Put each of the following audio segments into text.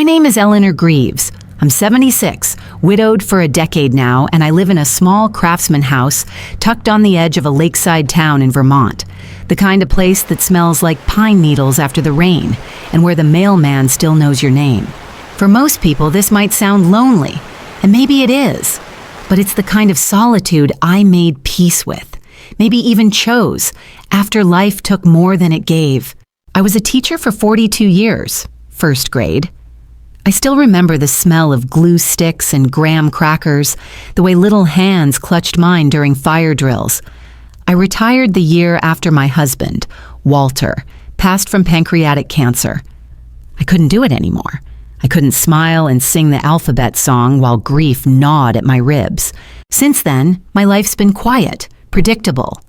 name is Eleanor Greaves. I'm 76, widowed for a decade now, and I live in a small craftsman house tucked on the edge of a lakeside town in Vermont, the kind of place that smells like pine needles after the rain, and where the mailman still knows your name. For most people, this might sound lonely, and maybe it is, but it's the kind of solitude I made peace with, maybe even chose, after life took more than it gave. I was a teacher for 42 years, first grade. I still remember the smell of glue sticks and graham crackers, the way little hands clutched mine during fire drills. I retired the year after my husband, Walter, passed from pancreatic cancer. I couldn't do it anymore. I couldn't smile and sing the alphabet song while grief gnawed at my ribs. Since then, my life's been quiet, predictable.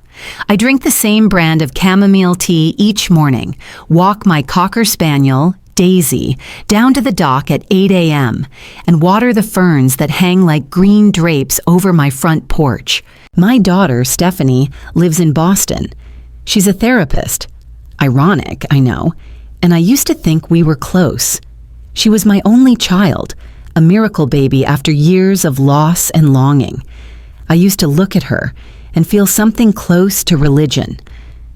I drink the same brand of chamomile tea each morning, walk my Cocker Spaniel, Daisy, down to the dock at 8 a.m. and water the ferns that hang like green drapes over my front porch. My daughter, Stephanie, lives in Boston. She's a therapist. Ironic, I know, and I used to think we were close. She was my only child, a miracle baby after years of loss and longing. I used to look at her and feel something close to religion.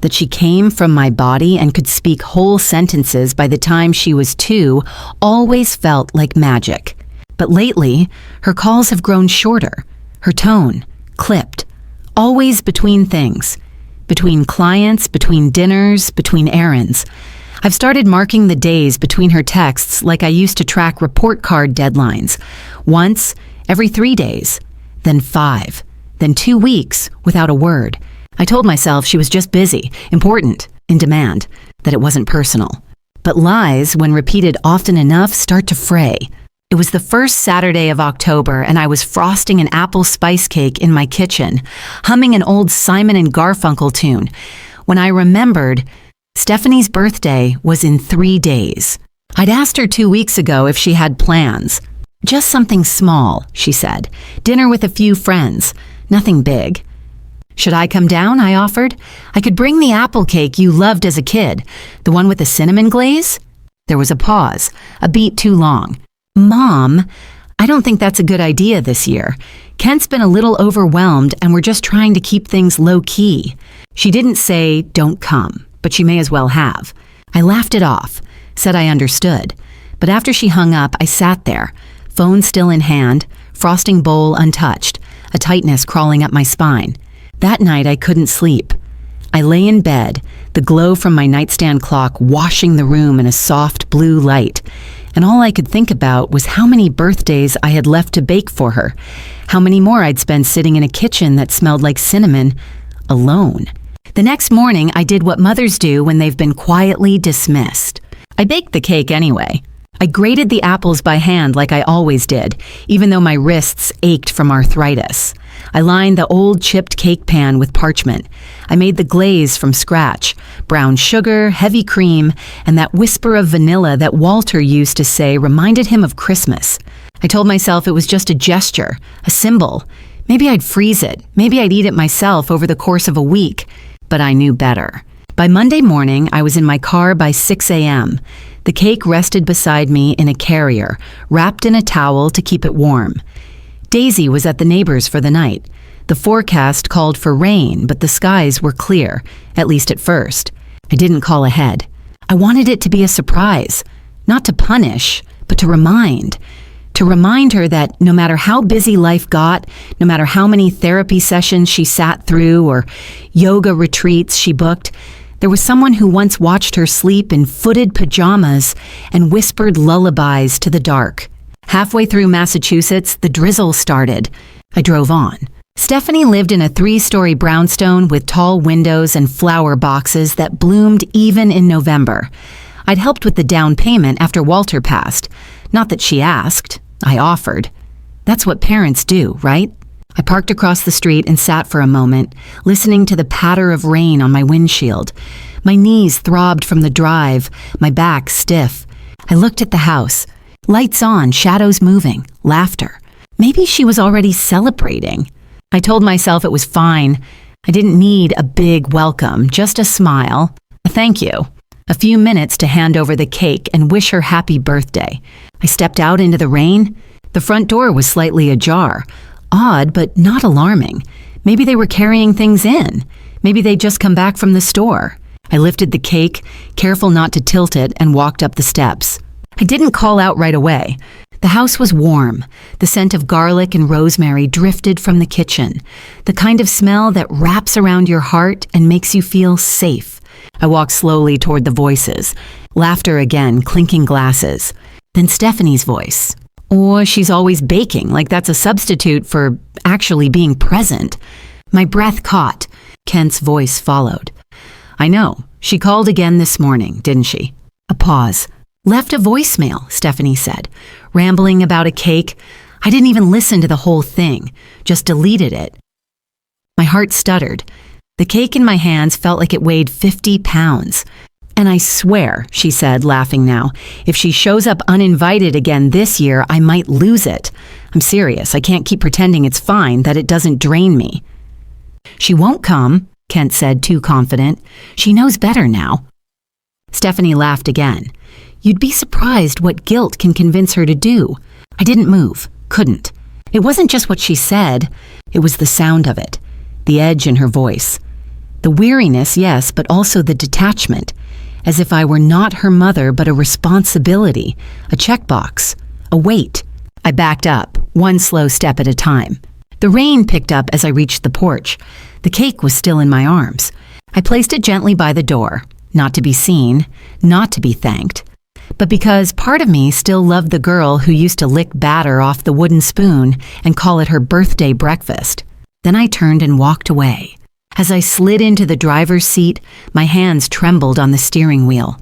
That she came from my body and could speak whole sentences by the time she was 2 always felt like magic. But lately, her calls have grown shorter, her tone clipped, always between things, between clients, between dinners, between errands. I've started marking the days between her texts like I used to track report card deadlines, once every 3 days, then 5, then 2 weeks without a word. I told myself she was just busy, important, in demand, that it wasn't personal. But lies, when repeated often enough, start to fray. It was the first Saturday of October, and I was frosting an apple spice cake in my kitchen, humming an old Simon and Garfunkel tune, when I remembered Stephanie's birthday was in 3 days. I'd asked her 2 weeks ago if she had plans. Just something small, she said. Dinner with a few friends. Nothing big. Should I come down? I offered. I could bring the apple cake you loved as a kid, the one with the cinnamon glaze. There was a pause, a beat too long. Mom, I don't think that's a good idea this year. Kent's been a little overwhelmed and we're just trying to keep things low-key. She didn't say, don't come, but she may as well have. I laughed it off, said I understood. But after she hung up, I sat there, phone still in hand, frosting bowl untouched, a tightness crawling up my spine. That night, I couldn't sleep. I lay in bed, the glow from my nightstand clock washing the room in a soft blue light, and all I could think about was how many birthdays I had left to bake for her, how many more I'd spend sitting in a kitchen that smelled like cinnamon, alone. The next morning, I did what mothers do when they've been quietly dismissed. I baked the cake anyway. I grated the apples by hand like I always did, even though my wrists ached from arthritis. I lined the old chipped cake pan with parchment. I made the glaze from scratch, brown sugar, heavy cream, and that whisper of vanilla that Walter used to say reminded him of Christmas. I told myself it was just a gesture, a symbol. Maybe I'd freeze it. Maybe I'd eat it myself over the course of a week. But I knew better. By Monday morning, I was in my car by 6 a.m. The cake rested beside me in a carrier, wrapped in a towel to keep it warm. Daisy was at the neighbor's for the night. The forecast called for rain, but the skies were clear, at least at first. I didn't call ahead. I wanted it to be a surprise, not to punish, but to remind. To remind her that no matter how busy life got, no matter how many therapy sessions she sat through or yoga retreats she booked, there was someone who once watched her sleep in footed pajamas and whispered lullabies to the dark. Halfway through Massachusetts, the drizzle started. I drove on. Stephanie lived in a 3-story brownstone with tall windows and flower boxes that bloomed even in November. I'd helped with the down payment after Walter passed. Not that she asked. I offered. That's what parents do, right? I parked across the street and sat for a moment, listening to the patter of rain on my windshield. My knees throbbed from the drive, my back stiff. I looked at the house. Lights on, shadows moving, laughter. Maybe she was already celebrating. I told myself it was fine. I didn't need a big welcome, just a smile. A thank you. a few minutes to hand over the cake and wish her happy birthday. I stepped out into the rain. The front door was slightly ajar. Odd, but not alarming. Maybe they were carrying things in. Maybe they'd just come back from the store. I lifted the cake, careful not to tilt it, and walked up the steps. I didn't call out right away. The house was warm. The scent of garlic and rosemary drifted from the kitchen, the kind of smell that wraps around your heart and makes you feel safe. I walked slowly toward the voices. Laughter again, clinking glasses. Then Stephanie's voice. Or she's always baking, like that's a substitute for actually being present. My breath caught. Kent's voice followed. I know. She called again this morning, didn't she? A pause. Left a voicemail, Stephanie said, rambling about a cake. I didn't even listen to the whole thing, just deleted it. My heart stuttered. The cake in my hands felt like it weighed 50 pounds. And I swear, she said, laughing now, if she shows up uninvited again this year, I might lose it. I'm serious. I can't keep pretending it's fine, that it doesn't drain me. She won't come, Kent said, too confident. She knows better now. Stephanie laughed again. You'd be surprised what guilt can convince her to do. I didn't move. Couldn't. It wasn't just what she said. It was the sound of it. The edge in her voice. The weariness, yes, but also the detachment. As if I were not her mother, but a responsibility, a checkbox, a weight. I backed up, one slow step at a time. The rain picked up as I reached the porch. The cake was still in my arms. I placed it gently by the door, not to be seen, not to be thanked, but because part of me still loved the girl who used to lick batter off the wooden spoon and call it her birthday breakfast. Then I turned and walked away. As I slid into the driver's seat, my hands trembled on the steering wheel.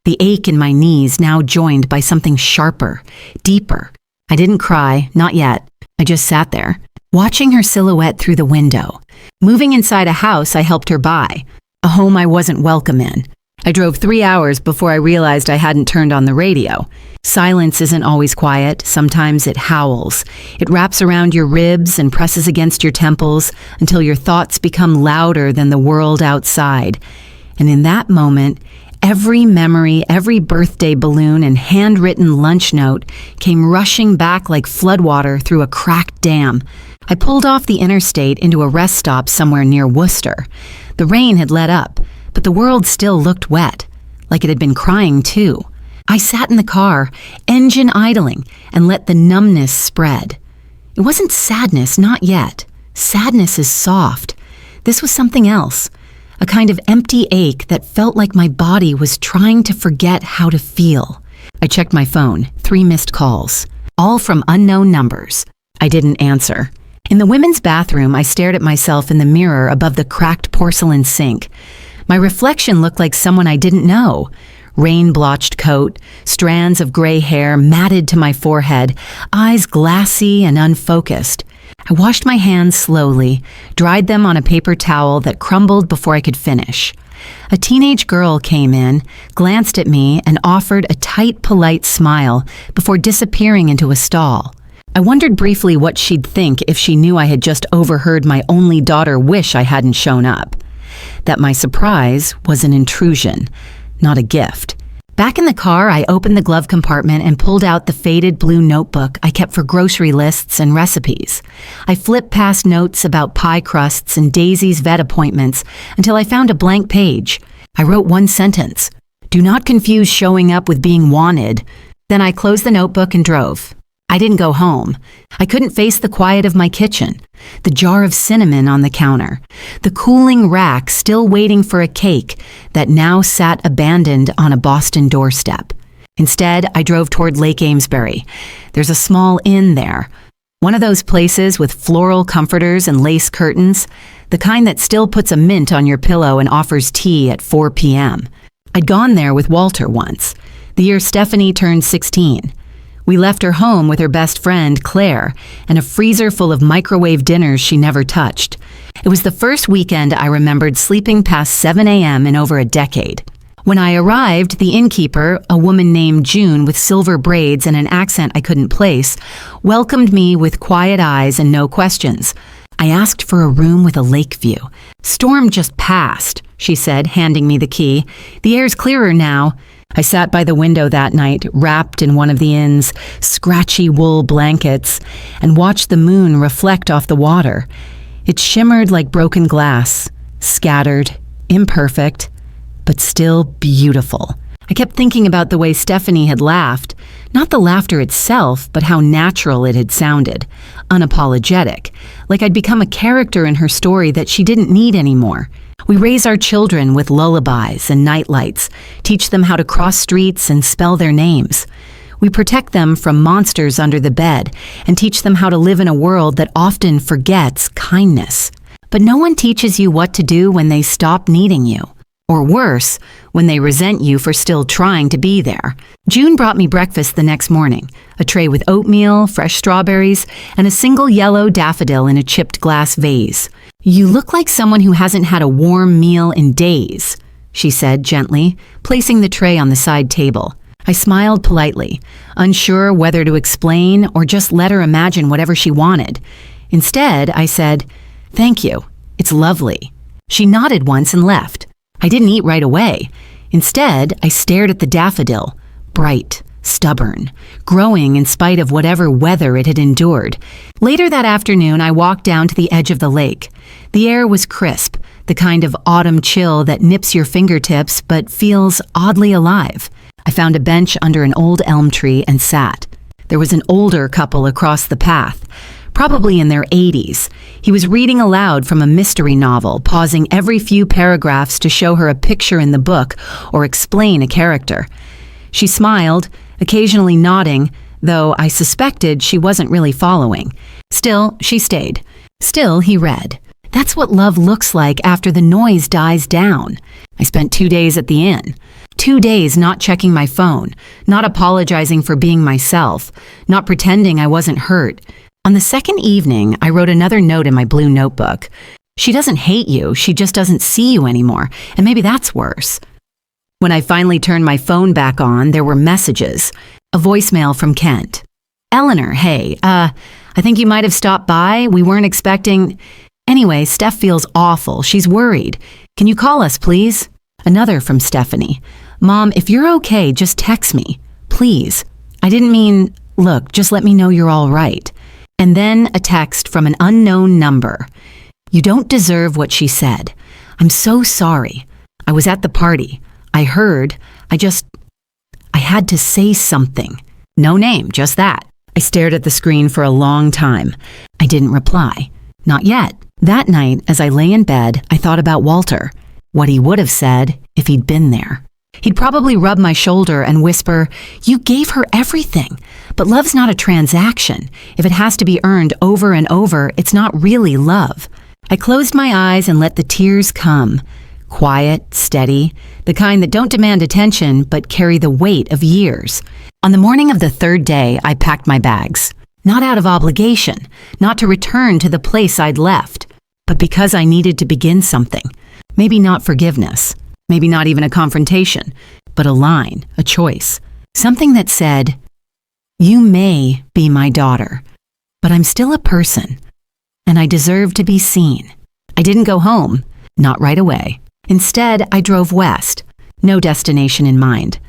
The ache in my knees now joined by something sharper, deeper. I didn't cry, not yet. I just sat there, watching her silhouette through the window. Moving inside a house I helped her buy, a home I wasn't welcome in. I drove 3 hours before I realized I hadn't turned on the radio. Silence isn't always quiet. Sometimes it howls. It wraps around your ribs and presses against your temples until your thoughts become louder than the world outside. And in that moment, every memory, every birthday balloon and handwritten lunch note came rushing back like floodwater through a cracked dam. I pulled off the interstate into a rest stop somewhere near Worcester. The rain had let up, but the world still looked wet, like it had been crying too. I sat in the car, engine idling, and let the numbness spread. It wasn't sadness, not yet. Sadness is soft. This was something else, a kind of empty ache that felt like my body was trying to forget how to feel. I checked my phone, 3 missed calls, all from unknown numbers. I didn't answer. In the women's bathroom, I stared at myself in the mirror above the cracked porcelain sink. My reflection looked like someone I didn't know. Rain-blotched coat, strands of gray hair matted to my forehead, eyes glassy and unfocused. I washed my hands slowly, dried them on a paper towel that crumbled before I could finish. A teenage girl came in, glanced at me, and offered a tight, polite smile before disappearing into a stall. I wondered briefly what she'd think if she knew I had just overheard my only daughter wish I hadn't shown up. That my surprise was an intrusion, not a gift. Back in the car, I opened the glove compartment and pulled out the faded blue notebook I kept for grocery lists and recipes. I flipped past notes about pie crusts and Daisy's vet appointments until I found a blank page. I wrote one sentence. Do not confuse showing up with being wanted. Then I closed the notebook and drove. I didn't go home. I couldn't face the quiet of my kitchen, the jar of cinnamon on the counter, the cooling rack still waiting for a cake that now sat abandoned on a Boston doorstep. Instead, I drove toward Lake Amesbury. There's a small inn there, one of those places with floral comforters and lace curtains, the kind that still puts a mint on your pillow and offers tea at 4 p.m. I'd gone there with Walter once, the year Stephanie turned 16. We left her home with her best friend, Claire, and a freezer full of microwave dinners she never touched. It was the first weekend I remembered sleeping past 7 a.m. in over a decade. When I arrived, the innkeeper, a woman named June with silver braids and an accent I couldn't place, welcomed me with quiet eyes and no questions. I asked for a room with a lake view. Storm just passed. she said, handing me the key. "The air's clearer now." I sat by the window that night, wrapped in one of the inn's scratchy wool blankets, and watched the moon reflect off the water. It shimmered like broken glass, scattered, imperfect, but still beautiful. I kept thinking about the way Stephanie had laughed, not the laughter itself, but how natural it had sounded, unapologetic, like I'd become a character in her story that she didn't need anymore. We raise our children with lullabies and nightlights, teach them how to cross streets and spell their names. We protect them from monsters under the bed and teach them how to live in a world that often forgets kindness. But no one teaches you what to do when they stop needing you. Or worse, when they resent you for still trying to be there. June brought me breakfast the next morning, a tray with oatmeal, fresh strawberries, and a single yellow daffodil in a chipped glass vase. "You look like someone who hasn't had a warm meal in days," she said gently, placing the tray on the side table. I smiled politely, unsure whether to explain or just let her imagine whatever she wanted. Instead, I said, "Thank you. It's lovely." She nodded once and left. I didn't eat right away. Instead, I stared at the daffodil, bright, stubborn, growing in spite of whatever weather it had endured. Later that afternoon, I walked down to the edge of the lake. The air was crisp, the kind of autumn chill that nips your fingertips but feels oddly alive. I found a bench under an old elm tree and sat. There was an older couple across the path, probably in their 80s. He was reading aloud from a mystery novel, pausing every few paragraphs to show her a picture in the book or explain a character. She smiled, occasionally nodding, though I suspected she wasn't really following. Still, she stayed. Still, he read. That's what love looks like after the noise dies down. I spent 2 days at the inn. 2 days not checking my phone, not apologizing for being myself, not pretending I wasn't hurt. On the second evening, I wrote another note in my blue notebook. She doesn't hate you, she just doesn't see you anymore, and maybe that's worse. When I finally turned my phone back on, there were messages. A voicemail from Kent. "Eleanor, hey, I think you might have stopped by. We weren't expecting... Anyway, Steph feels awful. She's worried. Can you call us, please?" Another from Stephanie. "Mom, if you're okay, just text me. Please. I didn't mean... Look, just let me know you're all right." And then a text from an unknown number. "You don't deserve what she said. I'm so sorry. I was at the party. I heard. I had to say something." No name, just that. I stared at the screen for a long time. I didn't reply. Not yet. That night, as I lay in bed, I thought about Walter. What he would have said if he'd been there. He'd probably rub my shoulder and whisper, "You gave her everything. But love's not a transaction. If it has to be earned over and over, it's not really love." I closed my eyes and let the tears come. Quiet, steady, the kind that don't demand attention but carry the weight of years. On the morning of the third day, I packed my bags. Not out of obligation, not to return to the place I'd left, but because I needed to begin something. Maybe not forgiveness. Maybe not even a confrontation, but a line, a choice. Something that said, "You may be my daughter, but I'm still a person, and I deserve to be seen." I didn't go home, not right away. Instead, I drove west, no destination in mind.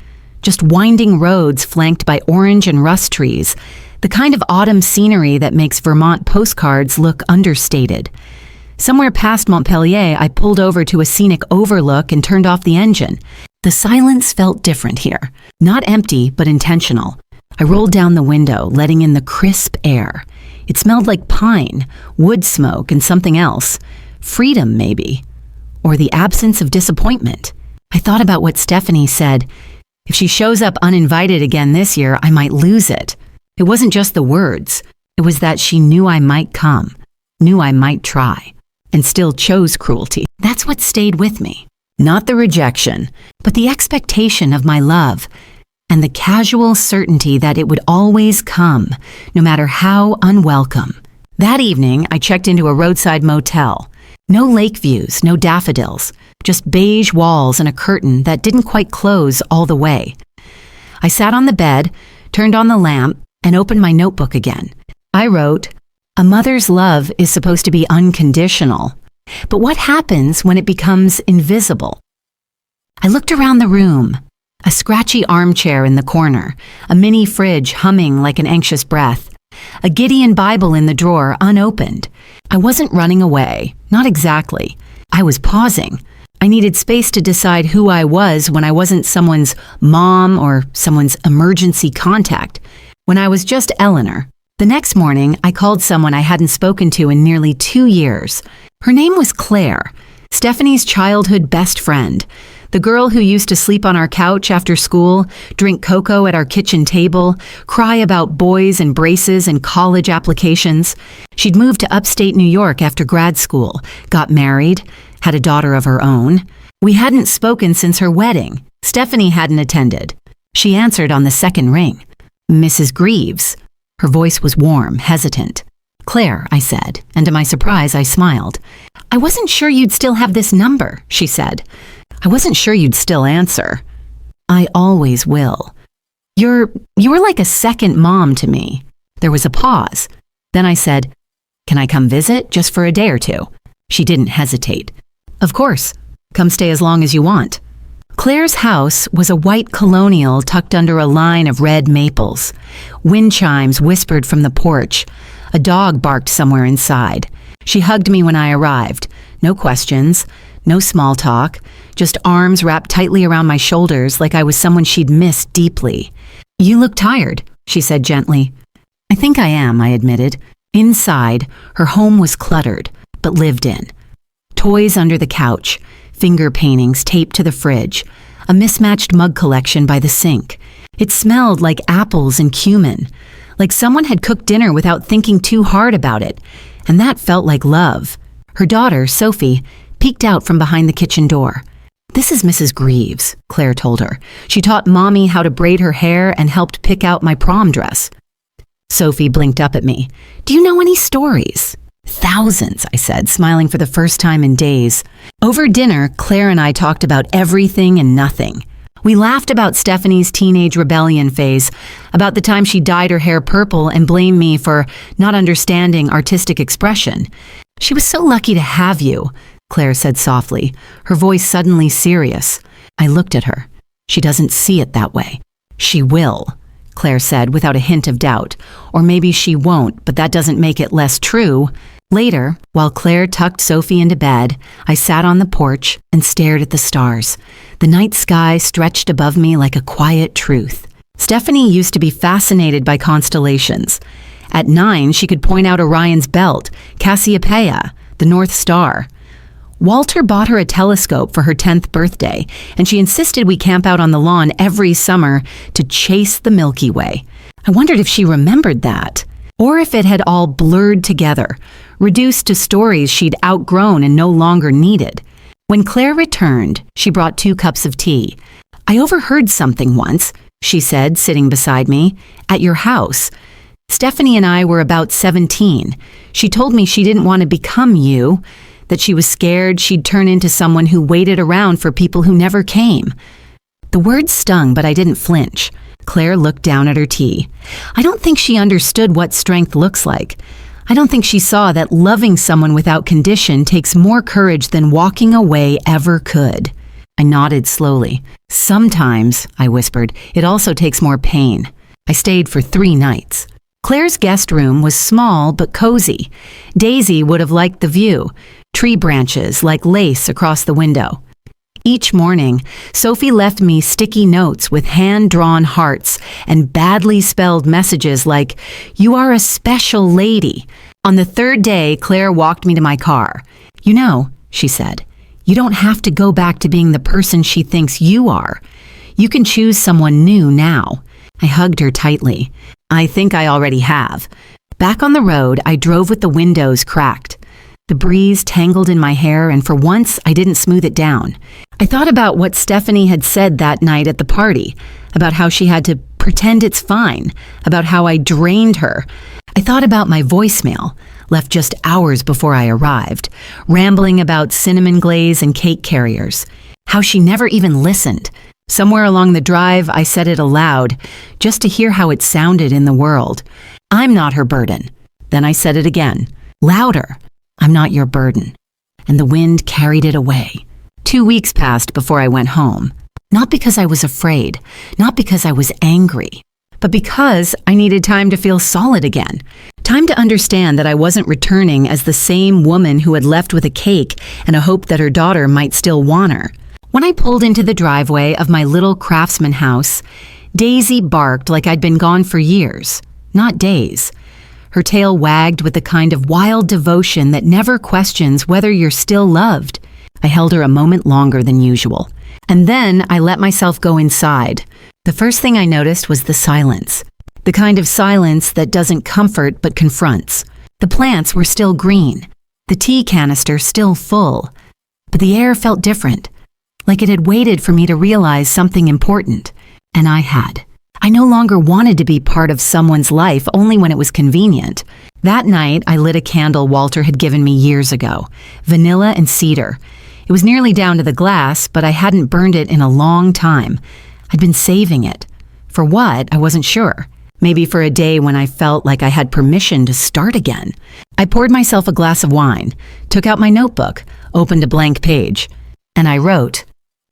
Just winding roads flanked by orange and rust trees, the kind of autumn scenery that makes Vermont postcards look understated. Somewhere past Montpelier, I pulled over to a scenic overlook and turned off the engine. The silence felt different here. Not empty, but intentional. I rolled down the window, letting in the crisp air. It smelled like pine, wood smoke, and something else. Freedom, maybe. Or the absence of disappointment. I thought about what Stephanie said. If she shows up uninvited again this year, I might lose it. It wasn't just the words. It was that she knew I might come, knew I might try, and still chose cruelty. That's what stayed with me. Not the rejection, but the expectation of my love, and the casual certainty that it would always come, no matter how unwelcome. That evening, I checked into a roadside motel. No lake views, no daffodils, just beige walls and a curtain that didn't quite close all the way. I sat on the bed, turned on the lamp, and opened my notebook again. I wrote, "A mother's love is supposed to be unconditional." But what happens when it becomes invisible? I looked around the room. A scratchy armchair in the corner, a mini fridge humming like an anxious breath, a Gideon Bible in the drawer unopened. I wasn't running away, not exactly. I was pausing. I needed space to decide who I was when I wasn't someone's mom or someone's emergency contact, when I was just Eleanor. The next morning, I called someone I hadn't spoken to in nearly 2 years. Her name was Claire, Stephanie's childhood best friend, the girl who used to sleep on our couch after school, drink cocoa at our kitchen table, cry about boys and braces and college applications. She'd moved to upstate New York after grad school, got married, had a daughter of her own. We hadn't spoken since her wedding. Stephanie hadn't attended. She answered on the second ring. Mrs. Greaves. Her voice was warm, hesitant. Claire, I said, and to my surprise, I smiled. I wasn't sure you'd still have this number, she said. I wasn't sure you'd still answer. I always will. You're like a second mom to me. There was a pause. Then I said, can I come visit just for a day or two? She didn't hesitate. Of course. Come stay as long as you want. Claire's house was a white colonial tucked under a line of red maples. Wind chimes whispered from the porch. A dog barked somewhere inside. She hugged me when I arrived. No questions, no small talk, just arms wrapped tightly around my shoulders like I was someone she'd missed deeply. You look tired, she said gently. I think I am, I admitted. Inside, her home was cluttered, but lived in. Toys under the couch, finger paintings taped to the fridge, a mismatched mug collection by the sink. It smelled like apples and cumin, like someone had cooked dinner without thinking too hard about it, and that felt like love. Her daughter, Sophie, peeked out from behind the kitchen door. This is Mrs. Greaves, Claire told her. She taught Mommy how to braid her hair and helped pick out my prom dress. Sophie blinked up at me. Do you know any stories? Thousands, I said, smiling for the first time in days. Over dinner, Claire and I talked about everything and nothing. We laughed about Stephanie's teenage rebellion phase, about the time she dyed her hair purple and blamed me for not understanding artistic expression. She was so lucky to have you, Claire said softly, her voice suddenly serious. I looked at her. She doesn't see it that way. She will, Claire said without a hint of doubt. Or maybe she won't, but that doesn't make it less true. Later, while Claire tucked Sophie into bed, I sat on the porch and stared at the stars. The night sky stretched above me like a quiet truth. Stephanie used to be fascinated by constellations. At 9, she could point out Orion's belt, Cassiopeia, the North Star. Walter bought her a telescope for her 10th birthday, and she insisted we camp out on the lawn every summer to chase the Milky Way. I wondered if she remembered that, or if it had all blurred together, reduced to stories she'd outgrown and no longer needed. When Claire returned, she brought 2 cups of tea. I overheard something once, she said, sitting beside me, at your house. Stephanie and I were about 17. She told me she didn't want to become you, that she was scared she'd turn into someone who waited around for people who never came. The words stung, but I didn't flinch. Claire looked down at her tea. I don't think she understood what strength looks like. I don't think she saw that loving someone without condition takes more courage than walking away ever could. I nodded slowly. Sometimes, I whispered, it also takes more pain. I stayed for 3 nights. Claire's guest room was small but cozy. Daisy would have liked the view. Tree branches like lace across the window. Each morning, Sophie left me sticky notes with hand-drawn hearts and badly spelled messages like, "You are a special lady." On the 3rd day, Claire walked me to my car. You know, she said, you don't have to go back to being the person she thinks you are. You can choose someone new now. I hugged her tightly. I think I already have. Back on the road, I drove with the windows cracked. The breeze tangled in my hair, and for once, I didn't smooth it down. I thought about what Stephanie had said that night at the party, about how she had to pretend it's fine, about how I drained her. I thought about my voicemail, left just hours before I arrived, rambling about cinnamon glaze and cake carriers, how she never even listened. Somewhere along the drive, I said it aloud, just to hear how it sounded in the world. I'm not her burden. Then I said it again, louder. I'm not your burden. and the wind carried it away. 2 weeks passed before I went home. Not because I was afraid, not because I was angry, but because I needed time to feel solid again. Time to understand that I wasn't returning as the same woman who had left with a cake and a hope that her daughter might still want her. When I pulled into the driveway of my little craftsman house, Daisy barked like I'd been gone for years, not days. Her tail wagged with the kind of wild devotion that never questions whether you're still loved. I held her a moment longer than usual, and then I let myself go inside. The first thing I noticed was the silence. The kind of silence that doesn't comfort but confronts. The plants were still green, the tea canister still full, but the air felt different, like it had waited for me to realize something important, and I had. I no longer wanted to be part of someone's life only when it was convenient. That night, I lit a candle Walter had given me years ago, vanilla and cedar. It was nearly down to the glass, but I hadn't burned it in a long time. I'd been saving it. For what? I wasn't sure. Maybe for a day when I felt like I had permission to start again. I poured myself a glass of wine, took out my notebook, opened a blank page, and I wrote,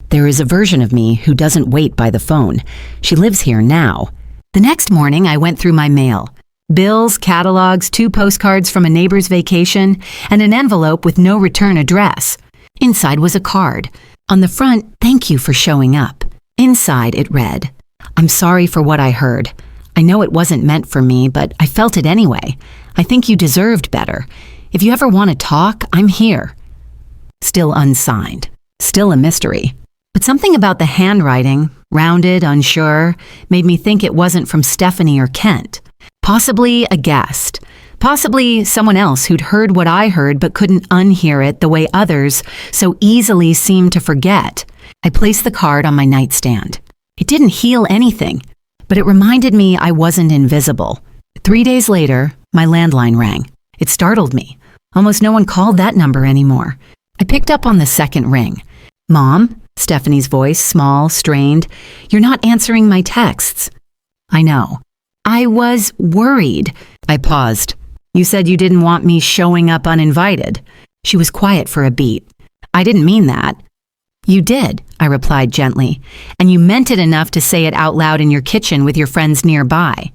"There is a version of me who doesn't wait by the phone. She lives here now." The next morning, I went through my mail. Bills, catalogs, 2 postcards from a neighbor's vacation, and an envelope with no return address. Inside was a card. On the front, "Thank you for showing up." Inside, it read, "I'm sorry for what I heard. I know it wasn't meant for me, but I felt it anyway. I think you deserved better. If you ever want to talk, I'm here." Still unsigned. Still a mystery. But something about the handwriting, rounded, unsure, made me think it wasn't from Stephanie or Kent. Possibly a guest. Possibly someone else who'd heard what I heard but couldn't unhear it the way others so easily seemed to forget. I placed the card on my nightstand. It didn't heal anything, but it reminded me I wasn't invisible. 3 days later, my landline rang. It startled me. Almost no one called that number anymore. I picked up on the second ring. "Mom?" Stephanie's voice, small, strained. "You're not answering my texts." "I know." "I was worried." I paused. "You said you didn't want me showing up uninvited." She was quiet for a beat. "I didn't mean that." "You did," I replied gently, "and you meant it enough to say it out loud in your kitchen with your friends nearby."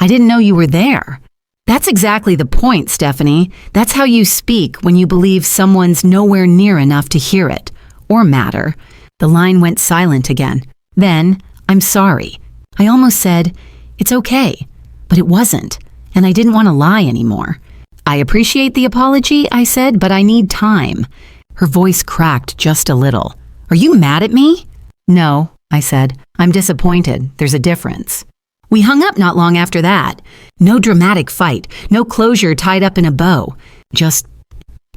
"I didn't know you were there." "That's exactly the point, Stephanie. That's how you speak when you believe someone's nowhere near enough to hear it, or matter." The line went silent again. Then, "I'm sorry." I almost said, "It's okay," but it wasn't, and I didn't want to lie anymore. "I appreciate the apology," I said, "but I need time." Her voice cracked just a little. "Are you mad at me?" "No," I said. "I'm disappointed. There's a difference." We hung up not long after that. No dramatic fight, no closure tied up in a bow. Just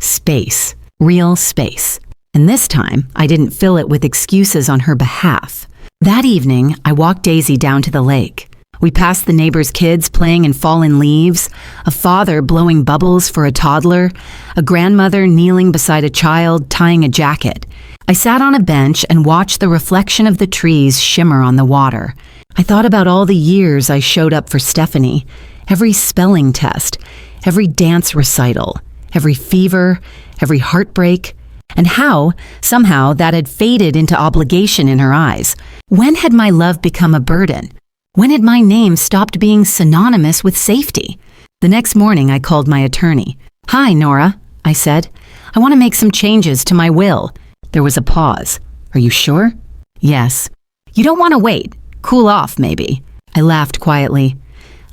space, real space. And this time, I didn't fill it with excuses on her behalf. That evening, I walked Daisy down to the lake. We passed the neighbors' kids playing in fallen leaves, a father blowing bubbles for a toddler, a grandmother kneeling beside a child tying a jacket. I sat on a bench and watched the reflection of the trees shimmer on the water. I thought about all the years I showed up for Stephanie, every spelling test, every dance recital, every fever, every heartbreak, and how, somehow, that had faded into obligation in her eyes. When had my love become a burden? When had my name stopped being synonymous with safety? The next morning, I called my attorney. "Hi, Nora," I said. "I want to make some changes to my will." There was a pause. "Are you sure?" "Yes." "You don't want to wait. Cool off, maybe." I laughed quietly.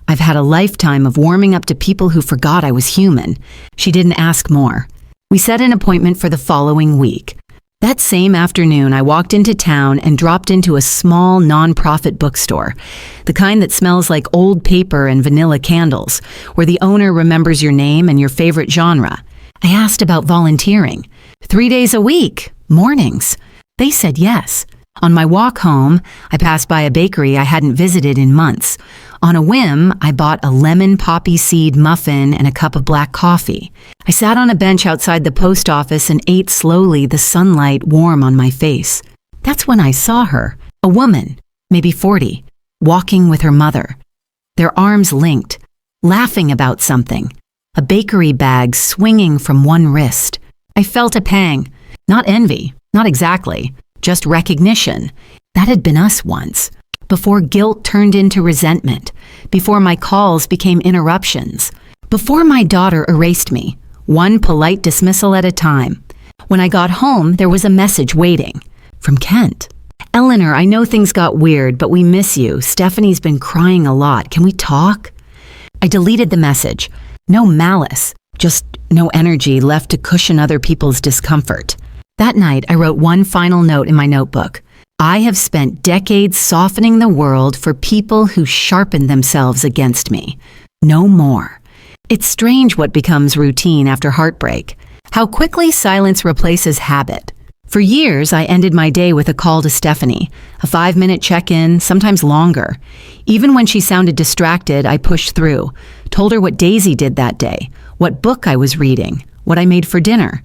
"I've had a lifetime of warming up to people who forgot I was human." She didn't ask more. We set an appointment for the following week. That same afternoon, I walked into town and dropped into a small nonprofit bookstore, the kind that smells like old paper and vanilla candles, where the owner remembers your name and your favorite genre. I asked about volunteering. 3 days a week, mornings. They said yes. On my walk home, I passed by a bakery I hadn't visited in months. On a whim, I bought a lemon poppy seed muffin and a cup of black coffee. I sat on a bench outside the post office and ate slowly, the sunlight warm on my face. That's when I saw her, a woman, maybe 40, walking with her mother. Their arms linked, laughing about something, a bakery bag swinging from one wrist. I felt a pang. Not envy, not exactly, just recognition. That had been us once. Before guilt turned into resentment. Before my calls became interruptions. Before my daughter erased me. One polite dismissal at a time. When I got home, there was a message waiting. From Kent. Eleanor, I know things got weird, but we miss you. Stephanie's been crying a lot. Can we talk? I deleted the message. No malice, just no energy left to cushion other people's discomfort. That night, I wrote one final note in my notebook. I have spent decades softening the world for people who sharpen themselves against me. No more. It's strange what becomes routine after heartbreak. How quickly silence replaces habit. For years, I ended my day with a call to Stephanie, a 5-minute check-in, sometimes longer. Even when she sounded distracted, I pushed through, told her what Daisy did that day, what book I was reading, what I made for dinner.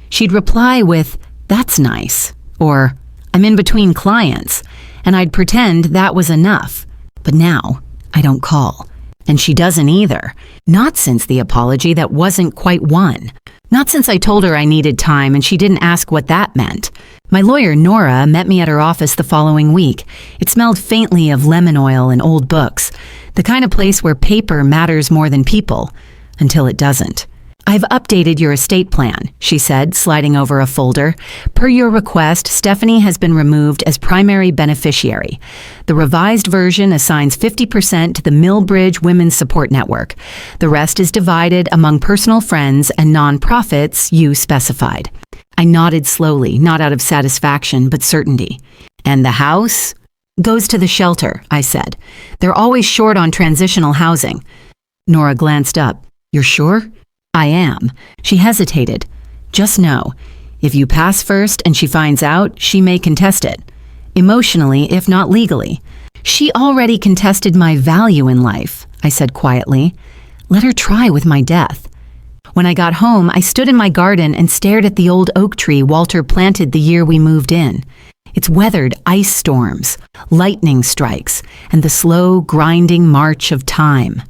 She'd reply with, "That's nice," or "I'm in between clients," and I'd pretend that was enough. But now, I don't call. And she doesn't either. Not since the apology that wasn't quite one. Not since I told her I needed time and she didn't ask what that meant. My lawyer, Nora, met me at her office the following week. It smelled faintly of lemon oil and old books. The kind of place where paper matters more than people. Until it doesn't. "I've updated your estate plan," she said, sliding over a folder. "Per your request, Stephanie has been removed as primary beneficiary. The revised version assigns 50% to the Millbridge Women's Support Network. The rest is divided among personal friends and nonprofits you specified." I nodded slowly, not out of satisfaction, but certainty. "And the house?" "Goes to the shelter," I said. "They're always short on transitional housing." Nora glanced up. "You're sure?" "I am." She hesitated. "Just know, if you pass first and she finds out, she may contest it. Emotionally, if not legally. She already contested my value in life," I said quietly. "Let her try with my death." When I got home, I stood in my garden and stared at the old oak tree Walter planted the year we moved in. It's weathered ice storms, lightning strikes, and the slow, grinding march of time.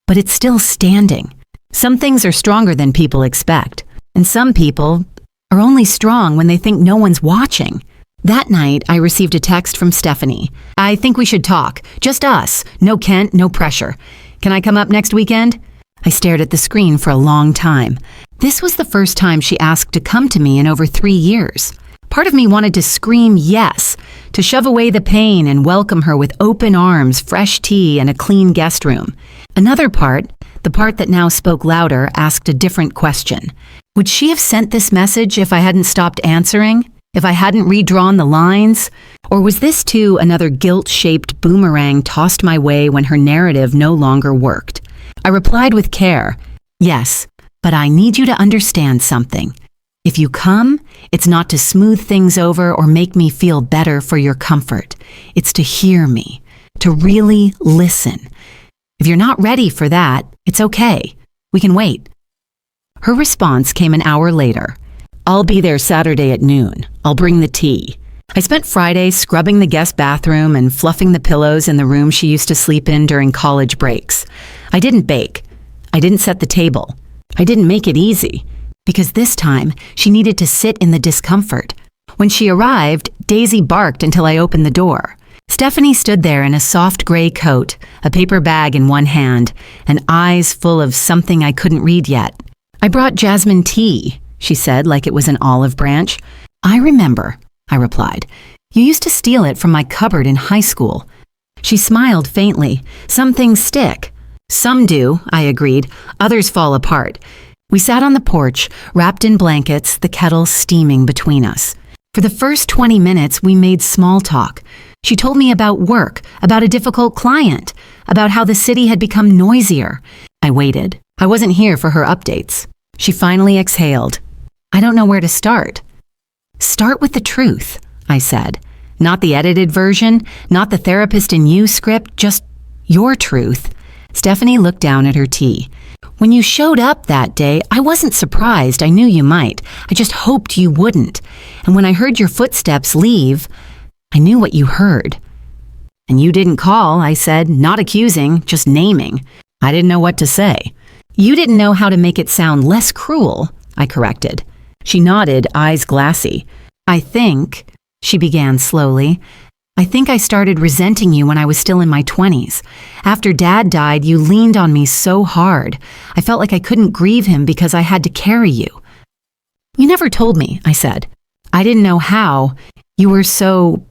But it's still standing. Some things are stronger than people expect, and some people are only strong when they think no one's watching. That night, I received a text from Stephanie. "I think we should talk. Just us. No Kent, no pressure. Can I come up next weekend?" I stared at the screen for a long time. This was the first time she asked to come to me in over 3 years. Part of me wanted to scream yes, to shove away the pain and welcome her with open arms, fresh tea, and a clean guest room. Another part, the part that now spoke louder, asked a different question. Would she have sent this message if I hadn't stopped answering? If I hadn't redrawn the lines? Or was this too another guilt-shaped boomerang tossed my way when her narrative no longer worked? I replied with care, "Yes, but I need you to understand something. If you come, it's not to smooth things over or make me feel better for your comfort. It's to hear me, to really listen. If you're not ready for that, it's okay. We can wait." Her response came an hour later. "I'll be there Saturday at noon. I'll bring the tea." I spent Friday scrubbing the guest bathroom and fluffing the pillows in the room she used to sleep in during college breaks. I didn't bake. I didn't set the table. I didn't make it easy. Because this time, she needed to sit in the discomfort. When she arrived, Daisy barked until I opened the door. Stephanie stood there in a soft gray coat, a paper bag in one hand, and eyes full of something I couldn't read yet. "I brought jasmine tea," she said like it was an olive branch. "I remember," I replied. "You used to steal it from my cupboard in high school." She smiled faintly. "Some things stick." "Some do," I agreed. "Others fall apart." We sat on the porch, wrapped in blankets, the kettle steaming between us. For the first 20 minutes, we made small talk. She told me about work, about a difficult client, about how the city had become noisier. I waited. I wasn't here for her updates. She finally exhaled. "I don't know where to start." "Start with the truth," I said. "Not the edited version, not the therapist in you script, just your truth." Stephanie looked down at her tea. "When you showed up that day, I wasn't surprised. I knew you might. I just hoped you wouldn't. And when I heard your footsteps leave, I knew what you heard." "And you didn't call," I said, not accusing, just naming. I didn't know what to say. "You didn't know how to make it sound less cruel," I corrected. She nodded, eyes glassy. I think, she began slowly, I think I started resenting you when I was still in my 20s. After Dad died, you leaned on me so hard. I felt like I couldn't grieve him because I had to carry you. You never told me, I said. I didn't know how. You were so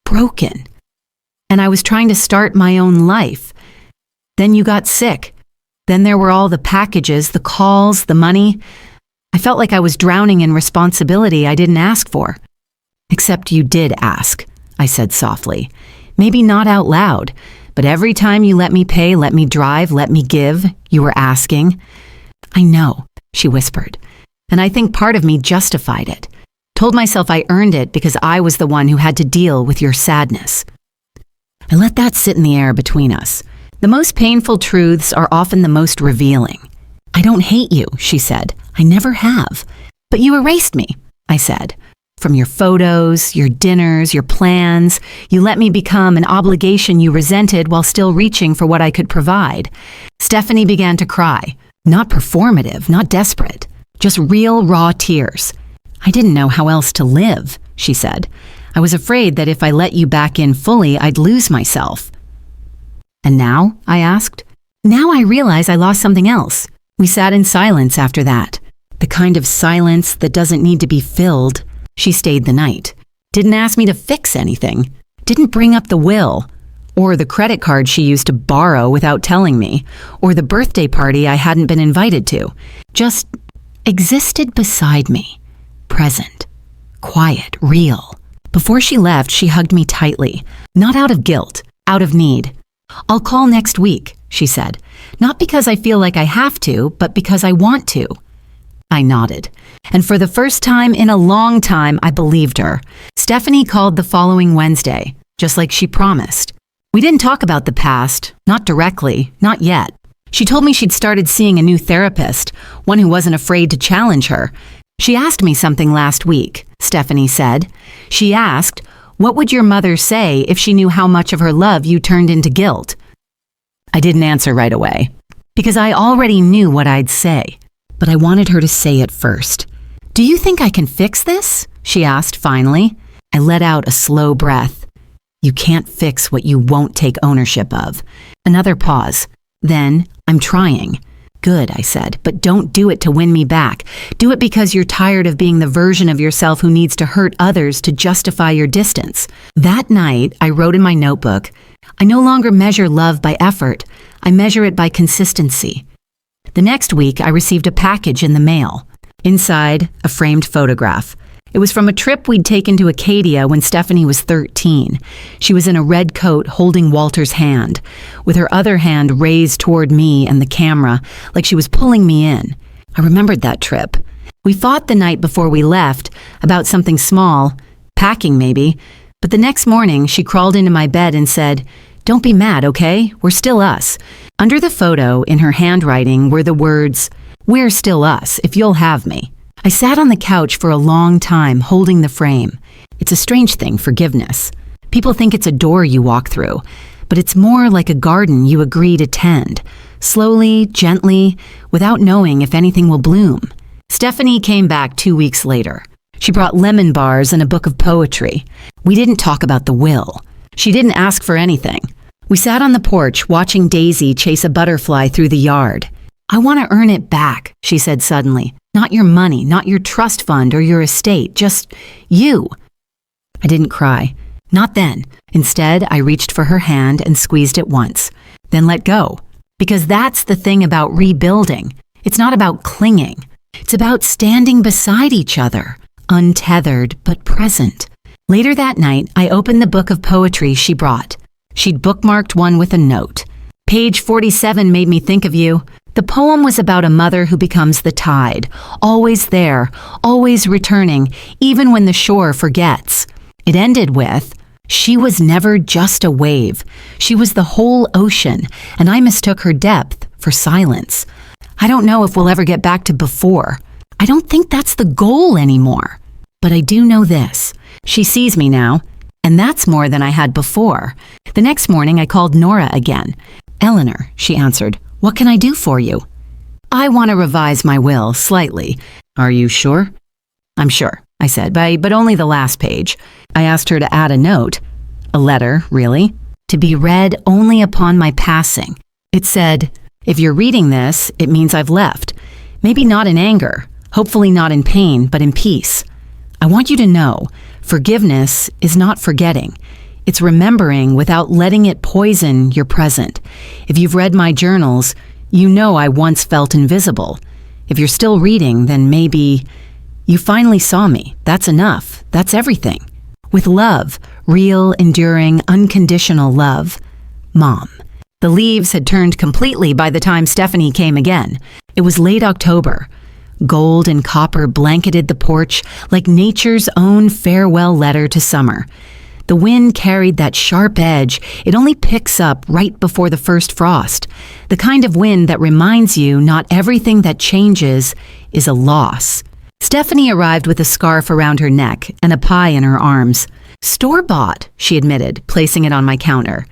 broken. And I was trying to start my own life. Then you got sick. Then there were all the packages, the calls, the money. I felt like I was drowning in responsibility I didn't ask for. Except you did ask, I said softly. Maybe not out loud, but every time you let me pay, let me drive, let me give, you were asking. I know, she whispered, and I think part of me justified it. Told myself I earned it because I was the one who had to deal with your sadness. I let that sit in the air between us. The most painful truths are often the most revealing. I don't hate you, she said. I never have. But you erased me, I said. From your photos, your dinners, your plans, you let me become an obligation you resented while still reaching for what I could provide. Stephanie began to cry. Not performative, not desperate. Just real, raw tears. I didn't know how else to live, she said. I was afraid that if I let you back in fully, I'd lose myself. And now? I asked. Now I realize I lost something else. We sat in silence after that. The kind of silence that doesn't need to be filled. She stayed the night. Didn't ask me to fix anything. Didn't bring up the will. Or the credit card she used to borrow without telling me. Or the birthday party I hadn't been invited to. Just existed beside me. Present. Quiet. Real. Before she left, she hugged me tightly. Not out of guilt. Out of need. I'll call next week, she said. Not because I feel like I have to, but because I want to. I nodded. And for the first time in a long time, I believed her. Stephanie called the following Wednesday, just like she promised. We didn't talk about the past, not directly, not yet. She told me she'd started seeing a new therapist, one who wasn't afraid to challenge her. She asked me something last week, Stephanie said. She asked, what would your mother say if she knew how much of her love you turned into guilt? I didn't answer right away, because I already knew what I'd say. But I wanted her to say it first. Do you think I can fix this? She asked finally. I let out a slow breath. You can't fix what you won't take ownership of. Another pause. Then, I'm trying. Good, I said, but don't do it to win me back. Do it because you're tired of being the version of yourself who needs to hurt others to justify your distance. That night, I wrote in my notebook, I no longer measure love by effort. I measure it by consistency. The next week, I received a package in the mail. Inside, a framed photograph. It was from a trip we'd taken to Acadia when Stephanie was 13. She was in a red coat holding Walter's hand, with her other hand raised toward me and the camera, like she was pulling me in. I remembered that trip. We fought the night before we left, about something small, packing maybe, but the next morning she crawled into my bed and said, Don't be mad, okay? We're still us. Under the photo, in her handwriting, were the words, We're still us, if you'll have me. I sat on the couch for a long time, holding the frame. It's a strange thing, forgiveness. People think it's a door you walk through, but it's more like a garden you agree to tend, slowly, gently, without knowing if anything will bloom. Stephanie came back 2 weeks later. She brought lemon bars and a book of poetry. We didn't talk about the will. She didn't ask for anything. We sat on the porch watching Daisy chase a butterfly through the yard. I want to earn it back, she said suddenly. Not your money, not your trust fund or your estate, just you. I didn't cry. Not then. Instead, I reached for her hand and squeezed it once, then let go. Because that's the thing about rebuilding. It's not about clinging. It's about standing beside each other, untethered but present. Later that night, I opened the book of poetry she brought. She'd bookmarked one with a note. Page 47 made me think of you. The poem was about a mother who becomes the tide, always there, always returning, even when the shore forgets. It ended with, she was never just a wave. She was the whole ocean, and I mistook her depth for silence. I don't know if we'll ever get back to before. I don't think that's the goal anymore. But I do know this. She sees me now, and that's more than I had before. The next morning, I called Nora again. Eleanor, she answered. What can I do for you? I want to revise my will slightly. Are you sure? I'm sure, I said, but only the last page. I asked her to add a note. A letter, really, to be read only upon my passing. It said, "If you're reading this, it means I've left. Maybe not in anger, hopefully not in pain, but in peace. I want you to know, forgiveness is not forgetting. It's remembering without letting it poison your present. If you've read my journals, you know I once felt invisible. If you're still reading, then maybe you finally saw me. That's enough. That's everything. With love, real, enduring, unconditional love, Mom." The leaves had turned completely by the time Stephanie came again. It was late October. Gold and copper blanketed the porch like nature's own farewell letter to summer. The wind carried that sharp edge it only picks up right before the first frost, the kind of wind that reminds you not everything that changes is a loss. Stephanie arrived with a scarf around her neck and a pie in her arms. "Store-bought," she admitted, placing it on my counter.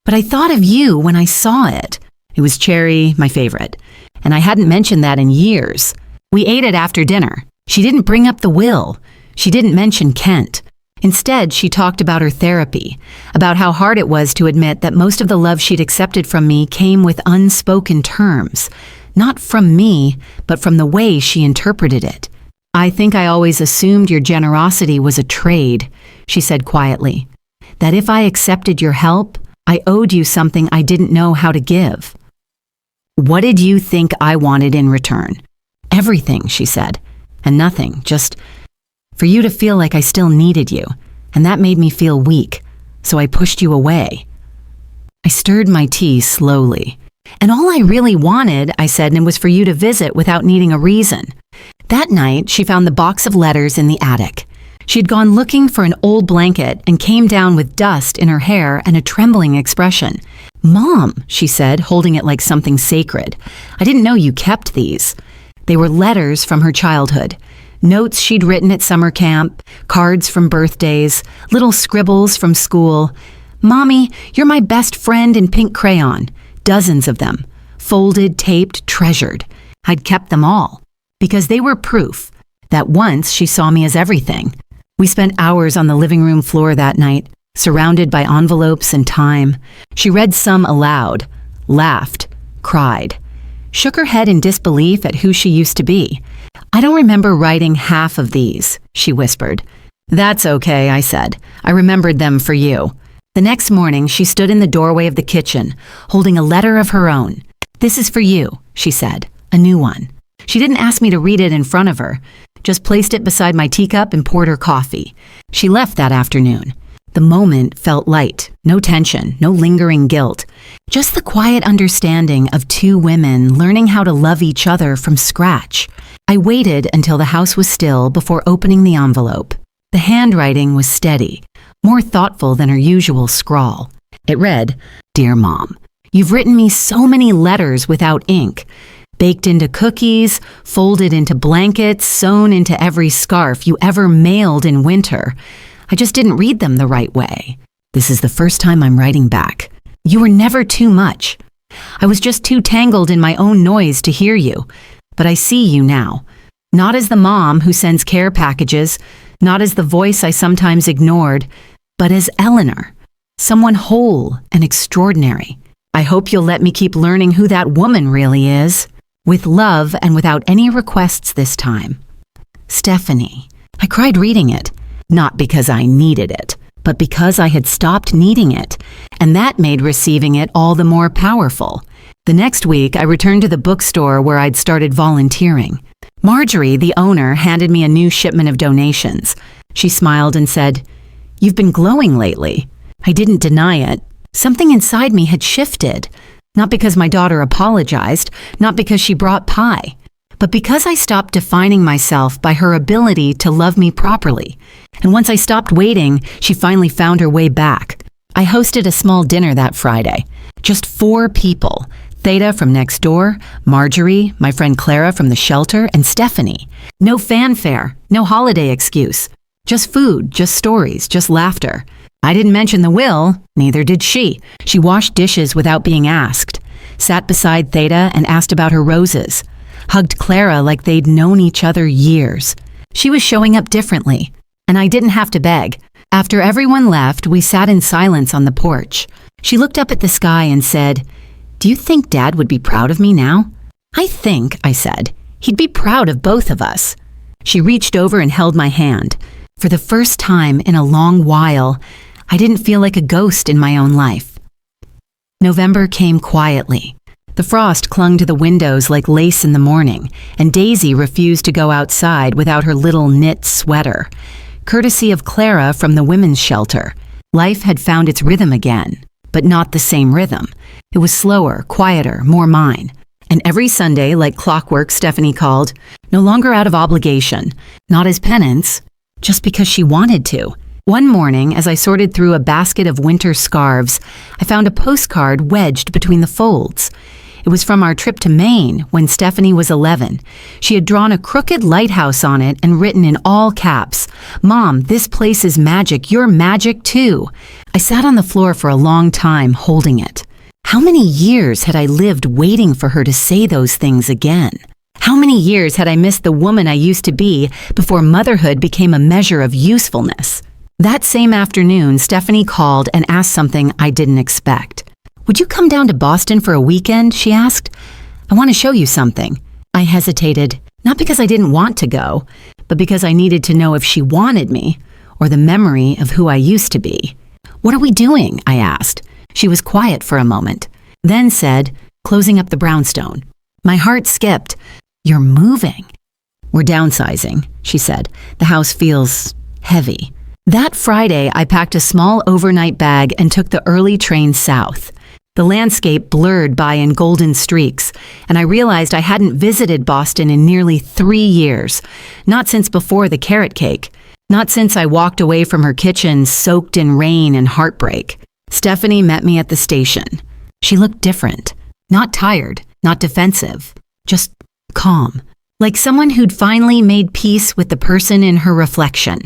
"But I thought of you when I saw it." It was cherry, my favorite, and I hadn't mentioned that in years. We ate it after dinner. She didn't bring up the will. She didn't mention Kent. Instead, she talked about her therapy, about how hard it was to admit that most of the love she'd accepted from me came with unspoken terms, not from me, but from the way she interpreted it. "I think I always assumed your generosity was a trade," she said quietly. "That if I accepted your help, I owed you something I didn't know how to give." "What did you think I wanted in return?" "Everything," she said, "and nothing, just for you to feel like I still needed you, and that made me feel weak, so I pushed you away." I stirred my tea slowly. "And all I really wanted," I said, "and was for you to visit without needing a reason." That night, she found the box of letters in the attic. She'd gone looking for an old blanket and came down with dust in her hair and a trembling expression. "Mom," she said, holding it like something sacred, "I didn't know you kept these." They were letters from her childhood. Notes she'd written at summer camp, cards from birthdays, little scribbles from school. "Mommy, you're my best friend in pink crayon." Dozens of them. Folded, taped, treasured. I'd kept them all. Because they were proof that once she saw me as everything. We spent hours on the living room floor that night, surrounded by envelopes and time. She read some aloud, laughed, cried, shook her head in disbelief at who she used to be. "I don't remember writing half of these," she whispered. "That's okay," I said. "I remembered them for you." The next morning, she stood in the doorway of the kitchen, holding a letter of her own. "This is for you," she said, a new one. She didn't ask me to read it in front of her, just placed it beside my teacup and poured her coffee. She left that afternoon. The moment felt light, no tension, no lingering guilt, just the quiet understanding of two women learning how to love each other from scratch. I waited until the house was still before opening the envelope. The handwriting was steady, more thoughtful than her usual scrawl. It read, "Dear Mom, you've written me so many letters without ink, baked into cookies, folded into blankets, sewn into every scarf you ever mailed in winter. I just didn't read them the right way. This is the first time I'm writing back. You were never too much. I was just too tangled in my own noise to hear you. But I see you now. Not as the mom who sends care packages, not as the voice I sometimes ignored, but as Eleanor, someone whole and extraordinary. I hope you'll let me keep learning who that woman really is. With love and without any requests this time. Stephanie." I cried reading it, not because I needed it, but because I had stopped needing it, and that made receiving it all the more powerful. The next week, I returned to the bookstore where I'd started volunteering. Marjorie, the owner, handed me a new shipment of donations. She smiled and said, "You've been glowing lately." I didn't deny it. Something inside me had shifted. Not because my daughter apologized, not because she brought pie, but because I stopped defining myself by her ability to love me properly. And once I stopped waiting, she finally found her way back. I hosted a small dinner that Friday. Just 4 people. Theta from next door, Marjorie, my friend Clara from the shelter, and Stephanie. No fanfare, no holiday excuse. Just food, just stories, just laughter. I didn't mention the will, neither did she. She washed dishes without being asked, sat beside Theta and asked about her roses, hugged Clara like they'd known each other years. She was showing up differently, and I didn't have to beg. After everyone left, we sat in silence on the porch. She looked up at the sky and said, "Do you think Dad would be proud of me now?" "I think," I said, "he'd be proud of both of us." She reached over and held my hand. For the first time in a long while, I didn't feel like a ghost in my own life. November came quietly. The frost clung to the windows like lace in the morning, and Daisy refused to go outside without her little knit sweater. Courtesy of Clara from the women's shelter, life had found its rhythm again, but not the same rhythm. It was slower, quieter, more mine. And every Sunday, like clockwork, Stephanie called, no longer out of obligation, not as penance, just because she wanted to. One morning, as I sorted through a basket of winter scarves, I found a postcard wedged between the folds. It was from our trip to Maine when Stephanie was 11. She had drawn a crooked lighthouse on it and written in all caps, "Mom, this place is magic. You're magic too." I sat on the floor for a long time holding it. How many years had I lived waiting for her to say those things again? How many years had I missed the woman I used to be before motherhood became a measure of usefulness? That same afternoon, Stephanie called and asked something I didn't expect. "Would you come down to Boston for a weekend?" she asked. "I want to show you something." I hesitated, not because I didn't want to go, but because I needed to know if she wanted me, or the memory of who I used to be. "What are we doing?" I asked. She was quiet for a moment, then said, "Closing up the brownstone." My heart skipped. "You're moving." "We're downsizing," she said. "The house feels heavy." That Friday, I packed a small overnight bag and took the early train south. The landscape blurred by in golden streaks, and I realized I hadn't visited Boston in nearly 3 years, not since before the carrot cake, not since I walked away from her kitchen soaked in rain and heartbreak. Stephanie met me at the station. She looked different, not tired, not defensive, just calm, like someone who'd finally made peace with the person in her reflection.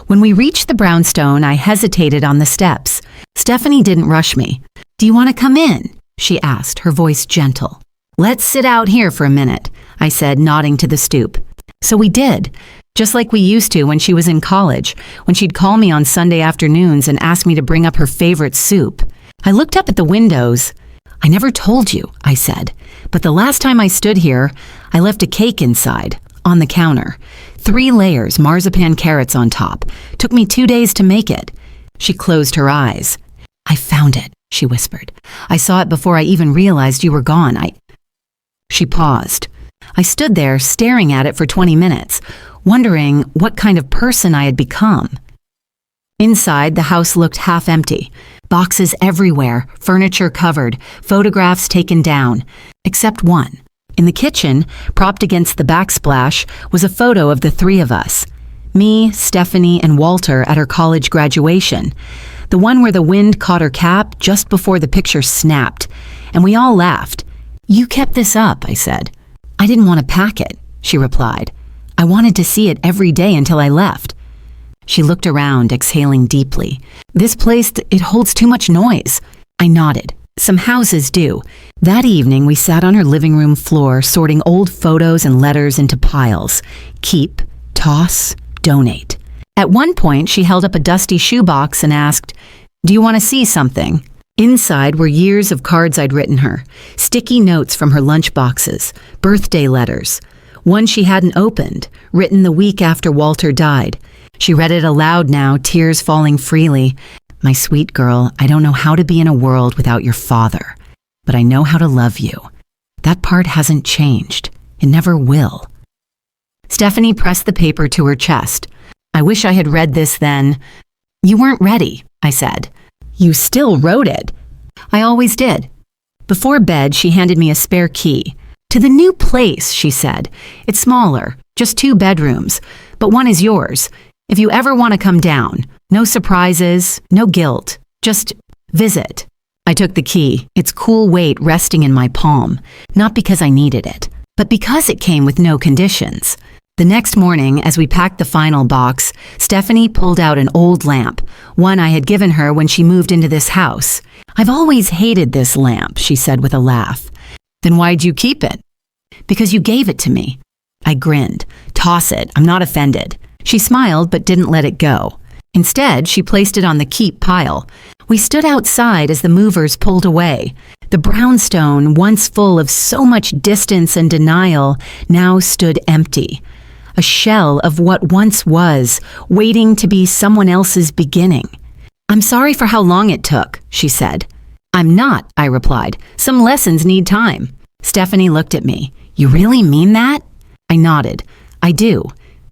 When we reached the brownstone, I hesitated on the steps. Stephanie didn't rush me. "Do you want to come in?" she asked, her voice gentle. "Let's sit out here for a minute," I said, nodding to the stoop. So we did, just like we used to when she was in college, when she'd call me on Sunday afternoons and ask me to bring up her favorite soup. I looked up at the windows. "I never told you," I said, "but the last time I stood here, I left a cake inside, on the counter. 3 layers, marzipan carrots on top. Took me 2 days to make it." She closed her eyes. "I found it," she whispered. "I saw it before I even realized you were gone. She paused. I stood there staring at it for 20 minutes, wondering what kind of person I had become. Inside, the house looked half empty. Boxes everywhere, furniture covered, photographs taken down, except one. In the kitchen, propped against the backsplash, was a photo of the 3 of us. Me, Stephanie, and Walter at her college graduation. The one where the wind caught her cap just before the picture snapped, and we all laughed. "You kept this up," I said. "I didn't want to pack it," she replied. "I wanted to see it every day until I left." She looked around, exhaling deeply. "This place, it holds too much noise." I nodded. "Some houses do." That evening, we sat on her living room floor, sorting old photos and letters into piles. Keep, toss, donate. At one point, she held up a dusty shoebox and asked, "Do you want to see something?" Inside were years of cards I'd written her, sticky notes from her lunch boxes, birthday letters. One she hadn't opened, written the week after Walter died. She read it aloud now, tears falling freely. "My sweet girl, I don't know how to be in a world without your father, but I know how to love you. That part hasn't changed. It never will." Stephanie pressed the paper to her chest. "I wish I had read this then." "You weren't ready," I said. "You still wrote it." "I always did." Before bed, she handed me a spare key. "To the new place," she said. "It's smaller, just 2 bedrooms, but one is yours. If you ever want to come down, no surprises, no guilt, just visit." I took the key, its cool weight resting in my palm, not because I needed it, but because it came with no conditions. The next morning, as we packed the final box, Stephanie pulled out an old lamp, one I had given her when she moved into this house. "I've always hated this lamp," she said with a laugh. "Then why'd you keep it?" "Because you gave it to me." I grinned. Toss it. I'm not offended. She smiled but didn't let it go. Instead, she placed it on the keep pile. We stood outside as the movers pulled away. The brownstone, once full of so much distance and denial, now stood empty. A shell of what once was, waiting to be someone else's beginning. I'm sorry for how long it took, she said. I'm not, I replied. Some lessons need time. Stephanie looked at me. You really mean that? I nodded. I do.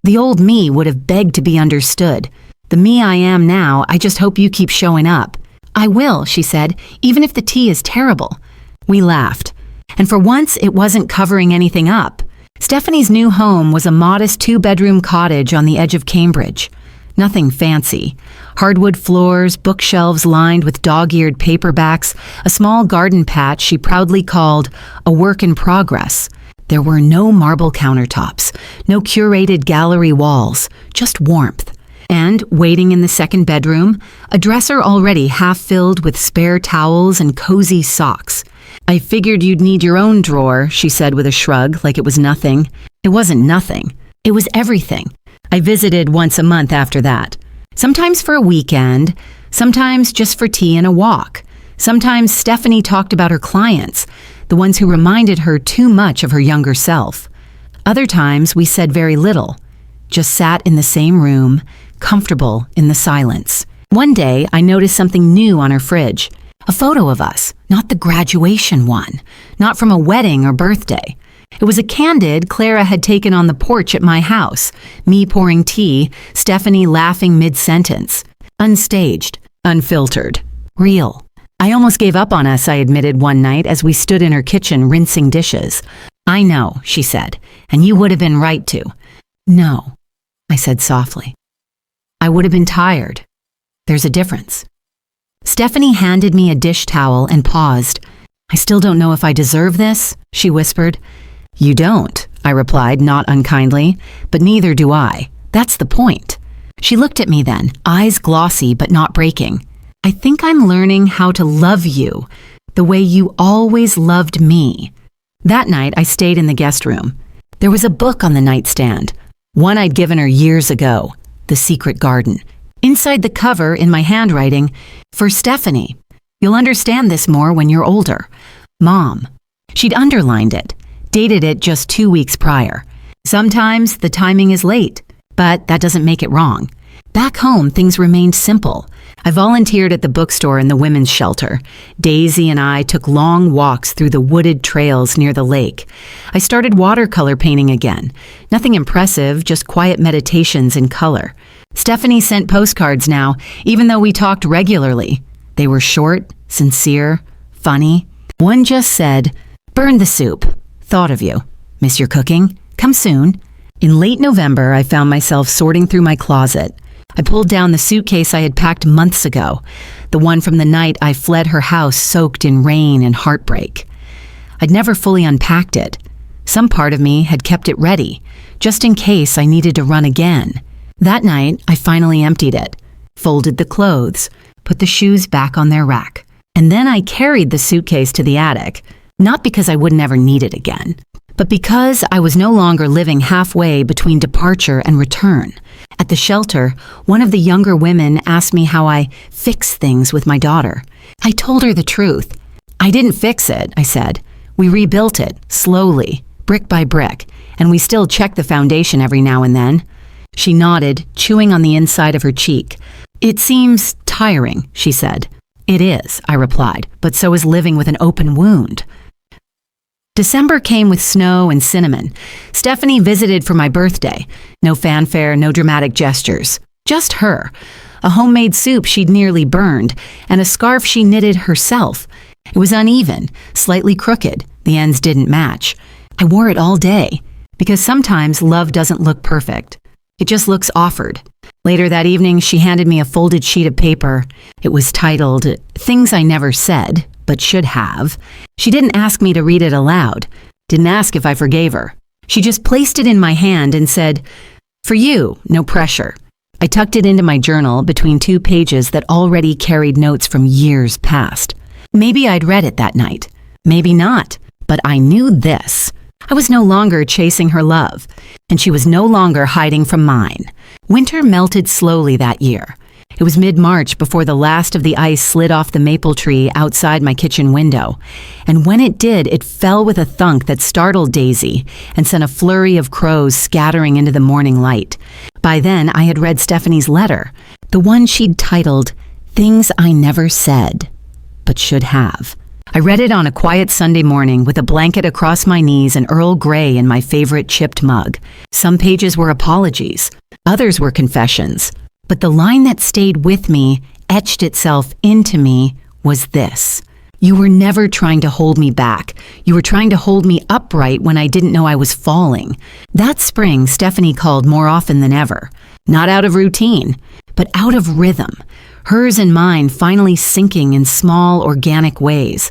The old me would have begged to be understood. The me I am now, I just hope you keep showing up. I will, she said, even if the tea is terrible. We laughed. And for once, it wasn't covering anything up. Stephanie's new home was a modest 2-bedroom cottage on the edge of Cambridge. Nothing fancy. Hardwood floors, bookshelves lined with dog-eared paperbacks, a small garden patch she proudly called a work in progress. There were no marble countertops, no curated gallery walls, just warmth. And, waiting in the second bedroom, a dresser already half filled with spare towels and cozy socks. I figured you'd need your own drawer, she said with a shrug, like it was nothing. It wasn't nothing. It was everything. I visited once a month after that. Sometimes for a weekend, sometimes just for tea and a walk. Sometimes Stephanie talked about her clients, the ones who reminded her too much of her younger self. Other times we said very little, just sat in the same room, comfortable in the silence. One day, I noticed something new on her fridge. A photo of us, not the graduation one, not from a wedding or birthday. It was a candid Clara had taken on the porch at my house, me pouring tea, Stephanie laughing mid-sentence. Unstaged, unfiltered, real. I almost gave up on us, I admitted one night as we stood in her kitchen rinsing dishes. I know, she said, and you would have been right to. No, I said softly. I would have been tired. There's a difference. Stephanie handed me a dish towel and paused. I still don't know if I deserve this, she whispered. You don't, I replied, not unkindly, but neither do I. That's the point. She looked at me then, eyes glossy but not breaking. I think I'm learning how to love you the way you always loved me. That night, I stayed in the guest room. There was a book on the nightstand, one I'd given her years ago, The Secret Garden. Inside the cover, in my handwriting, for Stephanie. You'll understand this more when you're older. Mom. She'd underlined it, dated it just 2 weeks prior. Sometimes the timing is late, but that doesn't make it wrong. Back home, things remained simple. I volunteered at the bookstore in the women's shelter. Daisy and I took long walks through the wooded trails near the lake. I started watercolor painting again. Nothing impressive, just quiet meditations in color. Stephanie sent postcards now, even though we talked regularly. They were short, sincere, funny. One just said, "Burn the soup. Thought of you. Miss your cooking. Come soon." In late November, I found myself sorting through my closet. I pulled down the suitcase I had packed months ago, the one from the night I fled her house soaked in rain and heartbreak. I'd never fully unpacked it. Some part of me had kept it ready, just in case I needed to run again. That night, I finally emptied it, folded the clothes, put the shoes back on their rack. And then I carried the suitcase to the attic, not because I would never need it again, but because I was no longer living halfway between departure and return. At the shelter, one of the younger women asked me how I fix things with my daughter. I told her the truth. I didn't fix it, I said. We rebuilt it, slowly, brick by brick, and we still check the foundation every now and then. She nodded, chewing on the inside of her cheek. It seems tiring, she said. It is, I replied, but so is living with an open wound. December came with snow and cinnamon. Stephanie visited for my birthday. No fanfare, no dramatic gestures. Just her. A homemade soup she'd nearly burned, and a scarf she knitted herself. It was uneven, slightly crooked. The ends didn't match. I wore it all day, because sometimes love doesn't look perfect. It just looks offered. Later that evening, she handed me a folded sheet of paper. It was titled, Things I Never Said, but Should Have. She didn't ask me to read it aloud. Didn't ask if I forgave her. She just placed it in my hand and said, "For you, no pressure." I tucked it into my journal between 2 pages that already carried notes from years past. Maybe I'd read it that night. Maybe not. But I knew this. I was no longer chasing her love, and she was no longer hiding from mine. Winter melted slowly that year. It was mid-March before the last of the ice slid off the maple tree outside my kitchen window, and when it did, it fell with a thunk that startled Daisy and sent a flurry of crows scattering into the morning light. By then, I had read Stephanie's letter, the one she'd titled, "Things I Never Said, But Should Have." I read it on a quiet Sunday morning with a blanket across my knees and Earl Grey in my favorite chipped mug. Some pages were apologies, others were confessions. But the line that stayed with me, etched itself into me, was this: "You were never trying to hold me back. You were trying to hold me upright when I didn't know I was falling." That spring, Stephanie called more often than ever. Not out of routine, but out of rhythm. Hers and mine finally syncing in small, organic ways.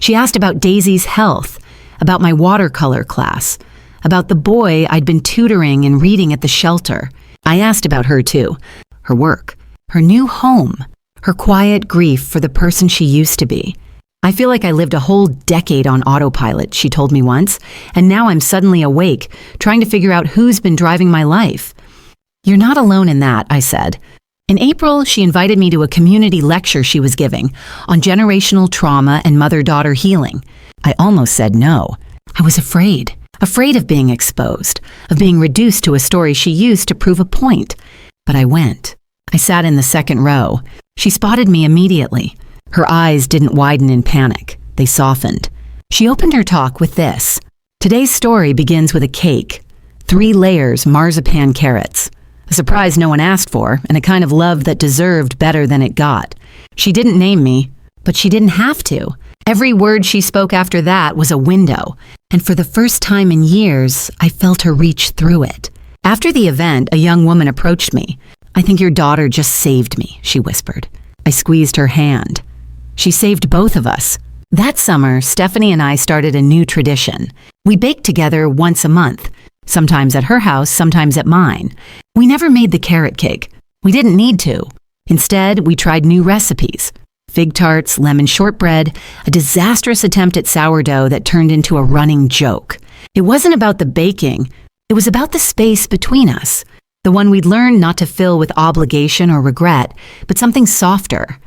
She asked about Daisy's health, about my watercolor class, about the boy I'd been tutoring and reading at the shelter. I asked about her too, her work, her new home, her quiet grief for the person she used to be. "I feel like I lived a whole decade on autopilot," she told me once, "and now I'm suddenly awake, trying to figure out who's been driving my life." "You're not alone in that," I said. In April, she invited me to a community lecture she was giving on generational trauma and mother-daughter healing. I almost said no. I was afraid of being exposed, of being reduced to a story she used to prove a point. But I went. I sat in the second row. She spotted me immediately. Her eyes didn't widen in panic. They softened. She opened her talk with this: "Today's story begins with a cake. 3 layers marzipan carrots. A surprise no one asked for, and a kind of love that deserved better than it got." She didn't name me, but she didn't have to. Every word she spoke after that was a window, and for the first time in years, I felt her reach through it. After the event, a young woman approached me. "I think your daughter just saved me," she whispered. I squeezed her hand. "She saved both of us." That summer, Stephanie and I started a new tradition. We baked together once a month, sometimes at her house, sometimes at mine. We never made the carrot cake. We didn't need to. Instead, we tried new recipes. Fig tarts, lemon shortbread, a disastrous attempt at sourdough that turned into a running joke. It wasn't about the baking, it was about the space between us, the one we'd learned not to fill with obligation or regret, but something softer,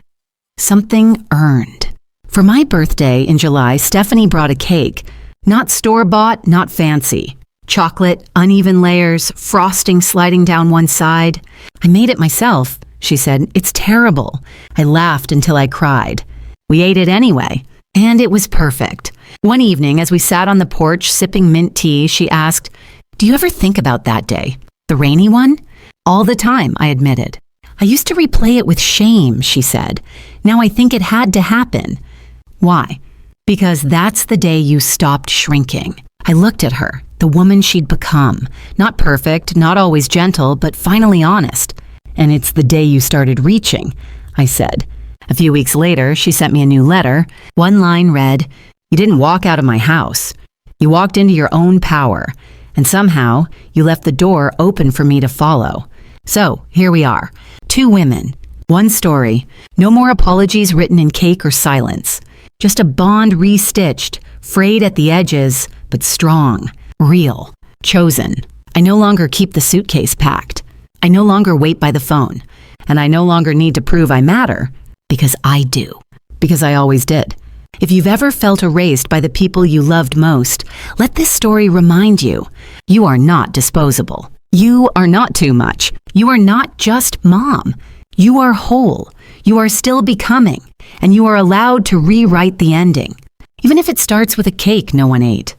something earned. For my birthday in July, Stephanie brought a cake, not store-bought, not fancy. Chocolate, uneven layers, frosting sliding down one side. "I made it myself," she said. "It's terrible." I laughed until I cried. We ate it anyway, and it was perfect. One evening, as we sat on the porch sipping mint tea, she asked, "Do you ever think about that day? The rainy one?" "All the time," I admitted. "I used to replay it with shame," she said. "Now I think it had to happen." "Why?" "Because that's the day you stopped shrinking." I looked at her, the woman she'd become. Not perfect, not always gentle, but finally honest. "And it's the day you started reaching," I said. A few weeks later, she sent me a new letter. One line read, "You didn't walk out of my house. You walked into your own power, and somehow you left the door open for me to follow." So, here we are. 2 women, 1 story, no more apologies written in cake or silence. Just a bond restitched, frayed at the edges, but strong, real, chosen. I no longer keep the suitcase packed. I no longer wait by the phone. And I no longer need to prove I matter, because I do. Because I always did. If you've ever felt erased by the people you loved most, let this story remind you, you are not disposable. You are not too much. You are not just mom. You are whole. You are still becoming. And you are allowed to rewrite the ending. Even if it starts with a cake no one ate.